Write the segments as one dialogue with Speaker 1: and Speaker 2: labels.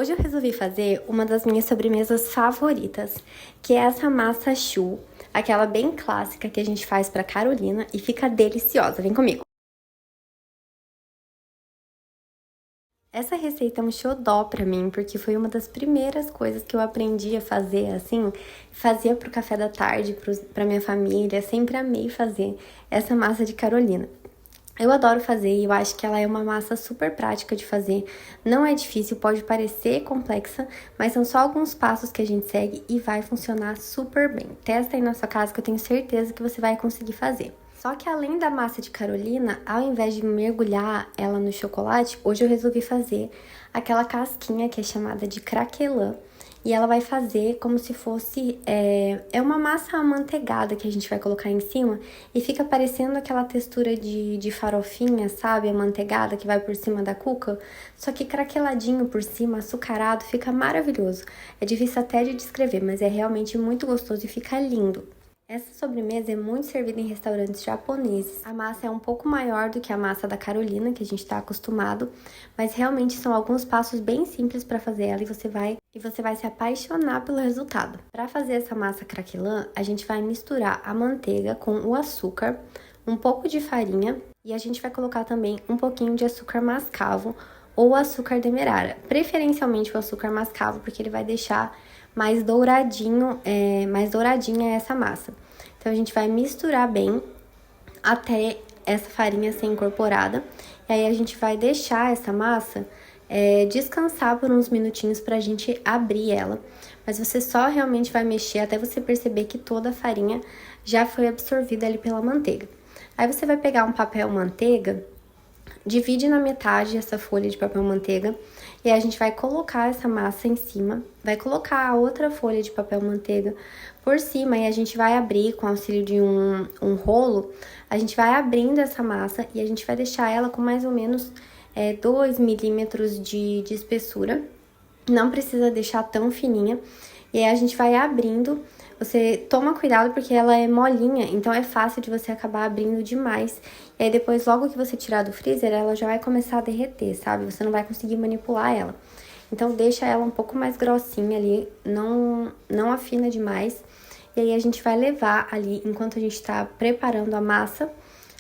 Speaker 1: Hoje eu resolvi fazer uma das minhas sobremesas favoritas, que é essa massa choux, aquela bem clássica que a gente faz pra Carolina e fica deliciosa. Vem comigo! Essa receita é um xodó pra mim, porque foi uma das primeiras coisas que eu aprendi a fazer, assim, fazia pro café da tarde, pra minha família, sempre amei fazer essa massa de Carolina. Eu adoro fazer e eu acho que ela é uma massa super prática de fazer. Não é difícil, pode parecer complexa, mas são só alguns passos que a gente segue e vai funcionar super bem. Testa aí na sua casa que eu tenho certeza que você vai conseguir fazer. Só que além da massa de Carolina, ao invés de mergulhar ela no chocolate, hoje eu resolvi fazer aquela casquinha que é chamada de craquelin. E ela vai fazer como se fosse... É uma massa amanteigada que a gente vai colocar em cima e fica parecendo aquela textura de farofinha, sabe? Amanteigada que vai por cima da cuca. Só que craqueladinho por cima, açucarado, fica maravilhoso. É difícil até de descrever, mas é realmente muito gostoso e fica lindo. Essa sobremesa é muito servida em restaurantes japoneses. A massa é um pouco maior do que a massa da Carolina, que a gente está acostumado, mas realmente são alguns passos bem simples para fazer ela e você vai se apaixonar pelo resultado. Para fazer essa massa craquelin, a gente vai misturar a manteiga com o açúcar, um pouco de farinha e a gente vai colocar também um pouquinho de açúcar mascavo ou açúcar demerara, preferencialmente o açúcar mascavo, porque ele vai deixar mais douradinha essa massa. Então, a gente vai misturar bem até essa farinha ser incorporada. E aí, a gente vai deixar essa massa descansar por uns minutinhos pra gente abrir ela. Mas você só realmente vai mexer até você perceber que toda a farinha já foi absorvida ali pela manteiga. Aí, você vai pegar um papel manteiga, divide na metade essa folha de papel manteiga e a gente vai colocar essa massa em cima, vai colocar a outra folha de papel manteiga por cima e a gente vai abrir com o auxílio de um rolo, a gente vai abrindo essa massa e a gente vai deixar ela com mais ou menos 2 milímetros de espessura, não precisa deixar tão fininha. E aí a gente vai abrindo, você toma cuidado porque ela é molinha, então é fácil de você acabar abrindo demais. E aí depois, logo que você tirar do freezer, ela já vai começar a derreter, sabe? Você não vai conseguir manipular ela. Então deixa ela um pouco mais grossinha ali, não afina demais. E aí a gente vai levar ali, enquanto a gente tá preparando a massa,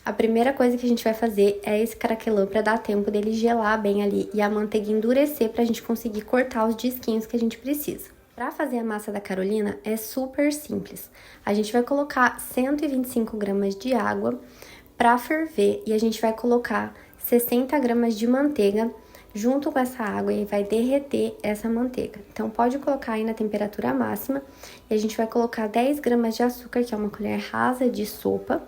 Speaker 1: a primeira coisa que a gente vai fazer é esse craquelin para dar tempo dele gelar bem ali e a manteiga endurecer pra gente conseguir cortar os disquinhos que a gente precisa. Para fazer a massa da Carolina é super simples. A gente vai colocar 125 gramas de água para ferver e a gente vai colocar 60 gramas de manteiga junto com essa água e vai derreter essa manteiga. Então, pode colocar aí na temperatura máxima e a gente vai colocar 10 gramas de açúcar, que é uma colher rasa de sopa,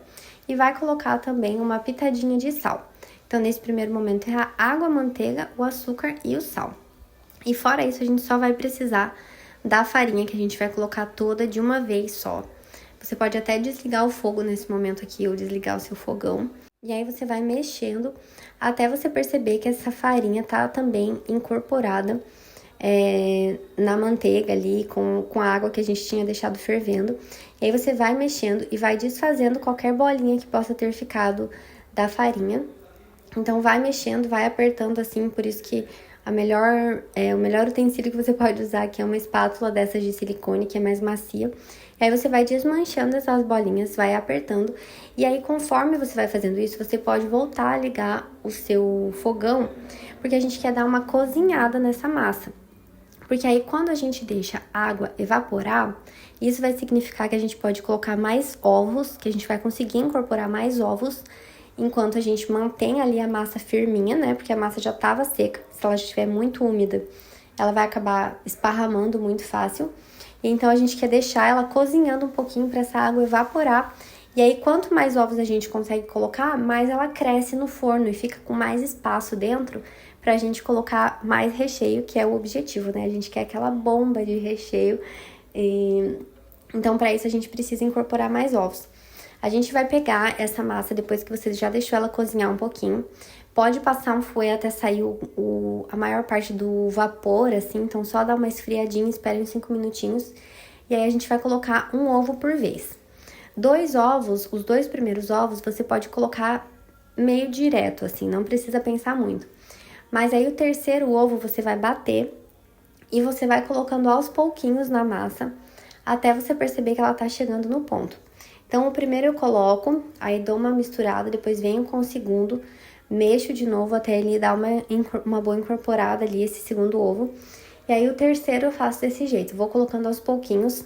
Speaker 1: e vai colocar também uma pitadinha de sal. Então, nesse primeiro momento é a água, a manteiga, o açúcar e o sal. E fora isso, a gente só vai precisar da farinha que a gente vai colocar toda de uma vez só. Você pode até desligar o fogo nesse momento aqui ou desligar o seu fogão. E aí você vai mexendo até você perceber que essa farinha tá também incorporada na manteiga ali com a água que a gente tinha deixado fervendo. E aí você vai mexendo e vai desfazendo qualquer bolinha que possa ter ficado da farinha. Então vai mexendo, vai apertando assim, por isso que o melhor utensílio que você pode usar aqui é uma espátula dessas de silicone, que é mais macia. E aí você vai desmanchando essas bolinhas, vai apertando. E aí, conforme você vai fazendo isso, você pode voltar a ligar o seu fogão, porque a gente quer dar uma cozinhada nessa massa. Porque aí, quando a gente deixa a água evaporar, isso vai significar que a gente pode colocar mais ovos, que a gente vai conseguir incorporar mais ovos, enquanto a gente mantém ali a massa firminha, né? Porque a massa já estava seca. Se ela estiver muito úmida, ela vai acabar esparramando muito fácil. E então, a gente quer deixar ela cozinhando um pouquinho para essa água evaporar. E aí, quanto mais ovos a gente consegue colocar, mais ela cresce no forno e fica com mais espaço dentro pra gente colocar mais recheio, que é o objetivo, né? A gente quer aquela bomba de recheio. Então, para isso, a gente precisa incorporar mais ovos. A gente vai pegar essa massa depois que você já deixou ela cozinhar um pouquinho. Pode passar um fouet até sair a maior parte do vapor, assim. Então, só dá uma esfriadinha, espera uns 5 minutinhos. E aí, a gente vai colocar um ovo por vez. 2 ovos, os 2 primeiros ovos, você pode colocar meio direto, assim. Não precisa pensar muito. Mas aí, o terceiro ovo, você vai bater e você vai colocando aos pouquinhos na massa, até você perceber que ela tá chegando no ponto. Então, o primeiro eu coloco, aí dou uma misturada, depois venho com o segundo, mexo de novo até ele dar uma boa incorporada ali, esse segundo ovo. E aí, o terceiro eu faço desse jeito, vou colocando aos pouquinhos,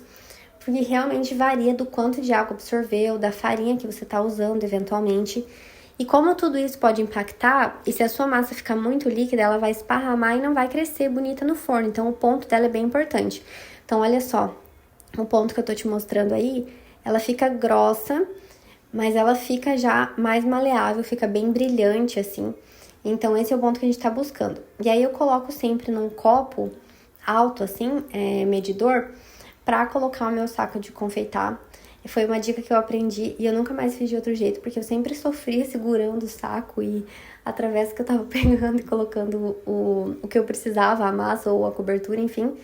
Speaker 1: porque realmente varia do quanto de água absorveu, da farinha que você tá usando eventualmente. E como tudo isso pode impactar, e se a sua massa ficar muito líquida, ela vai esparramar e não vai crescer bonita no forno. Então, o ponto dela é bem importante. Então, olha só, o ponto que eu tô te mostrando aí, ela fica grossa, mas ela fica já mais maleável, fica bem brilhante, assim. Então, esse é o ponto que a gente tá buscando. E aí, eu coloco sempre num copo alto, assim, medidor, pra colocar o meu saco de confeitar. Foi uma dica que eu aprendi e eu nunca mais fiz de outro jeito, porque eu sempre sofria segurando o saco e através que eu tava pegando e colocando o que eu precisava, a massa ou a cobertura, enfim.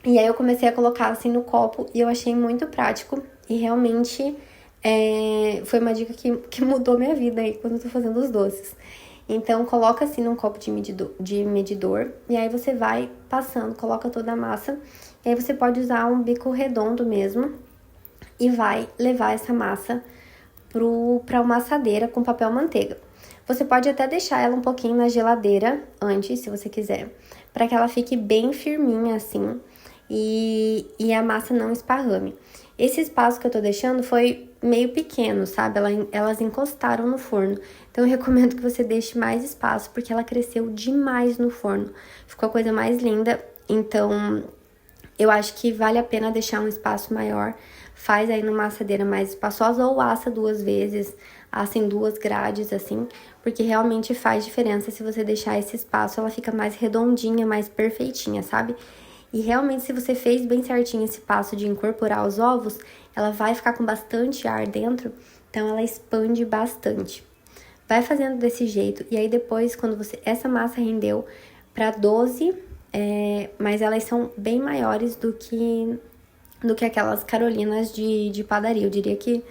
Speaker 1: E aí eu comecei a colocar assim no copo e eu achei muito prático e realmente foi uma dica que mudou minha vida aí quando eu tô fazendo os doces. Então, coloca assim num copo de medidor e aí você vai passando, coloca toda a massa. E aí você pode usar um bico redondo mesmo e vai levar essa massa para uma assadeira com papel manteiga. Você pode até deixar ela um pouquinho na geladeira antes, se você quiser, para que ela fique bem firminha assim e a massa não esparrame. Esse espaço que eu tô deixando foi meio pequeno, sabe? Elas encostaram no forno. Então eu recomendo que você deixe mais espaço, porque ela cresceu demais no forno. Ficou a coisa mais linda. Então eu acho que vale a pena deixar um espaço maior. Faz aí numa assadeira mais espaçosa ou assa 2 vezes, assa em 2 grades, assim, porque realmente faz diferença se você deixar esse espaço, ela fica mais redondinha, mais perfeitinha, sabe? E realmente, se você fez bem certinho esse passo de incorporar os ovos, ela vai ficar com bastante ar dentro, então ela expande bastante. Vai fazendo desse jeito, e aí depois, quando essa massa rendeu para 12, mas elas são bem maiores do que aquelas carolinas de padaria. Eu diria que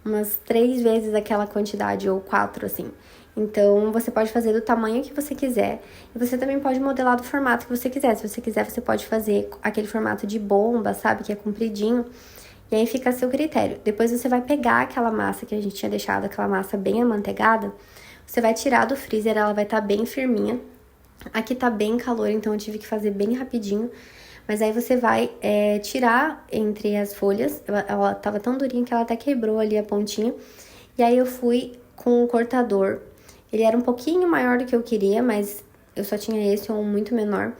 Speaker 1: umas 3 vezes aquela quantidade, ou 4, assim. Então, você pode fazer do tamanho que você quiser. E você também pode modelar do formato que você quiser. Se você quiser, você pode fazer aquele formato de bomba, sabe? Que é compridinho. E aí fica a seu critério. Depois você vai pegar aquela massa que a gente tinha deixado, aquela massa bem amanteigada. Você vai tirar do freezer, ela vai estar bem firminha. Aqui tá bem calor, então eu tive que fazer bem rapidinho. Mas aí você vai tirar entre as folhas. Ela tava tão durinha que ela até quebrou ali a pontinha. E aí eu fui com o cortador. Ele era um pouquinho maior do que eu queria, mas eu só tinha esse ou um muito menor.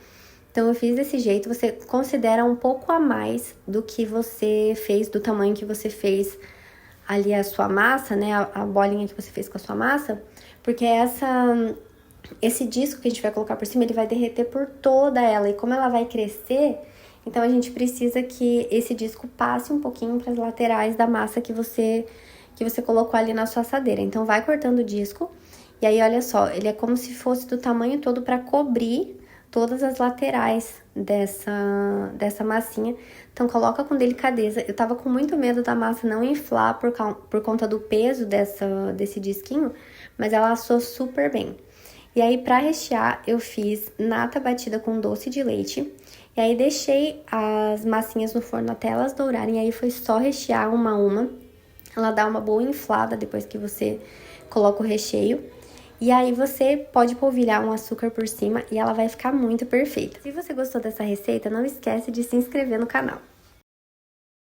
Speaker 1: Então eu fiz desse jeito. Você considera um pouco a mais do que você fez, do tamanho que você fez ali a sua massa, né? A bolinha que você fez com a sua massa. Porque esse disco que a gente vai colocar por cima, ele vai derreter por toda ela. E como ela vai crescer, então a gente precisa que esse disco passe um pouquinho para as laterais da massa que você colocou ali na sua assadeira. Então vai cortando o disco. E aí, olha só, ele é como se fosse do tamanho todo para cobrir todas as laterais dessa massinha. Então coloca com delicadeza. Eu tava com muito medo da massa não inflar por conta do peso desse disquinho, mas ela assou super bem. E aí, pra rechear, eu fiz nata batida com doce de leite. E aí, deixei as massinhas no forno até elas dourarem. E aí, foi só rechear uma a uma. Ela dá uma boa inflada depois que você coloca o recheio. E aí, você pode polvilhar um açúcar por cima e ela vai ficar muito perfeita. Se você gostou dessa receita, não esquece de se inscrever no canal.